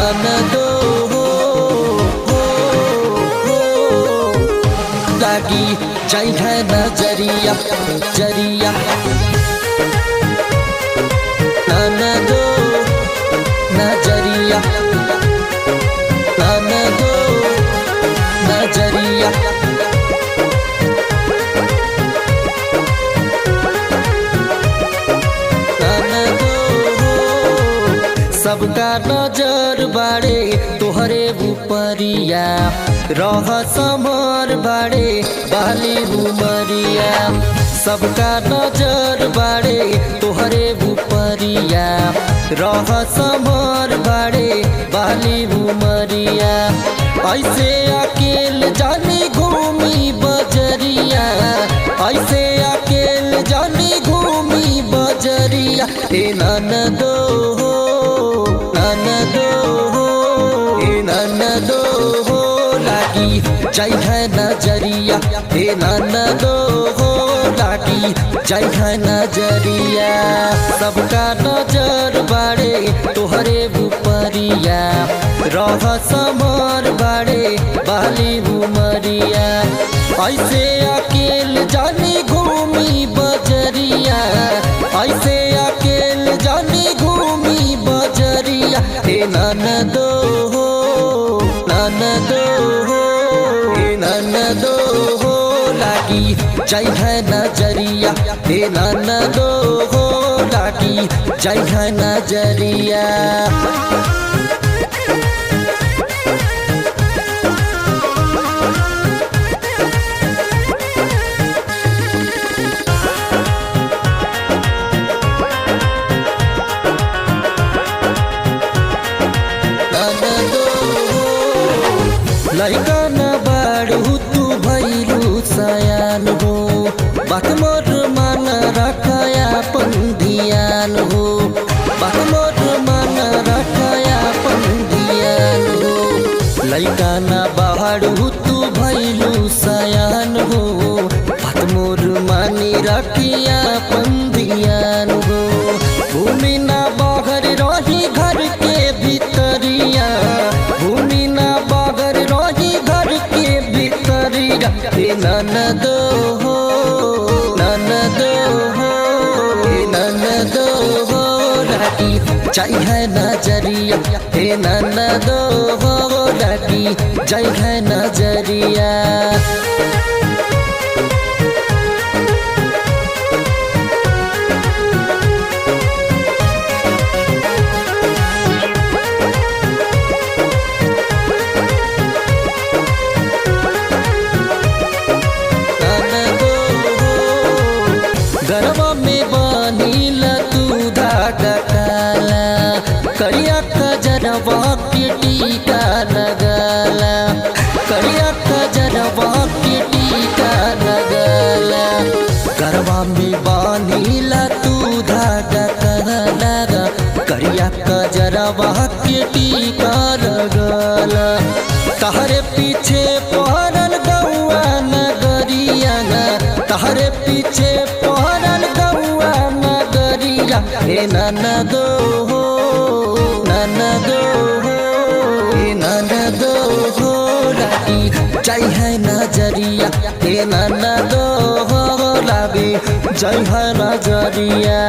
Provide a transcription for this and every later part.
ननदो लागी जाइ है नजरिया जरिया ननदो नजरिया ननदो नजरिया सबका नजर बाड़े तोहरे ऊपरिया रह समर बाड़े बाली उमरिया सबका नजर बाड़े तोहरे ऊपरिया रह समर बाड़े बाली उमरिया ऐसे अकेल जानी घूमी बजरिया ऐसे अकेल जानी घूमी बजरिया ए ननदो ननदो लागी जाइ है नजरिया हे ननदो लागी जाइ है नजरिया सबका नजर बाड़े तोहरे ऊपरिया रह समर बाड़े बाली उमरिया ऐसे अकेल जानी घूमी बजरिया ऐसे अकेल जानी घूमी बजरिया हे ननदो ननदो लागी जाइ है नजरिया हे ननदो लागी जाइ है नजरिया लइका न बाड़ू तू भैलू सयान हो बात मोर मन रखया पंधियान हो बात मोर मन रखया पंधियान हो लइका न बाड़ू तू भैलू सयान हो बात मोर मानी रखिया पंधियान हो भूमि न बाहर रही घर के भीतरिया भूमि न बाहर रही घर के भीतरिया हे ननदो लागी जाइ है नजरिया हे ननदो लागी जाइ है नजरिया गरबा में बानीला तू धागा काला करिया खजरवा के टीका लगाला करिया खजरवा के टीका लगाला गरबा में बानीला तू धागा काला करिया खजरवा के टीका लगाला तहरे पीछे पहरल गौआ नगरिया तहरे पीछे पहरल गौआ नगरिया हे ननदो लागी जाइ है नजरिया हे ननदो लागी जाइ है नजरिया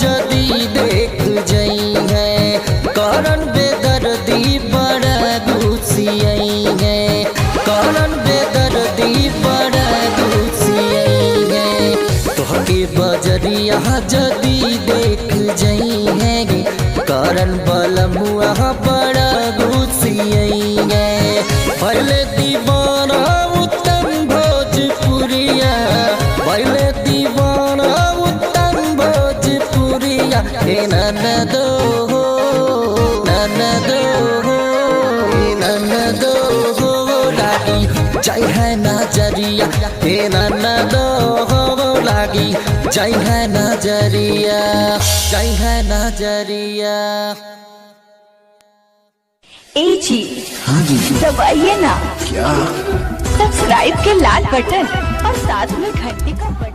जदी देख जई है करन बेदर्दी बड़ा गुस्सियाई है करन बेदर्दी बड़ा गुस्सियाई है तोहके बजरिया जदी देख जई है करन बलमुआ बड़ा गुस्सियाई है पहले दीवाना उत्तम भोजपुरिया पहले दीवाना हे ननदो लागी जाइ है नजरिया हे ननदो लागी जय है नजरिया, जय है नजरिया। ए जी हाँ जी दबाइए ना क्या? सब्सक्राइब के लाल बटन और साथ में घंटी का बटन।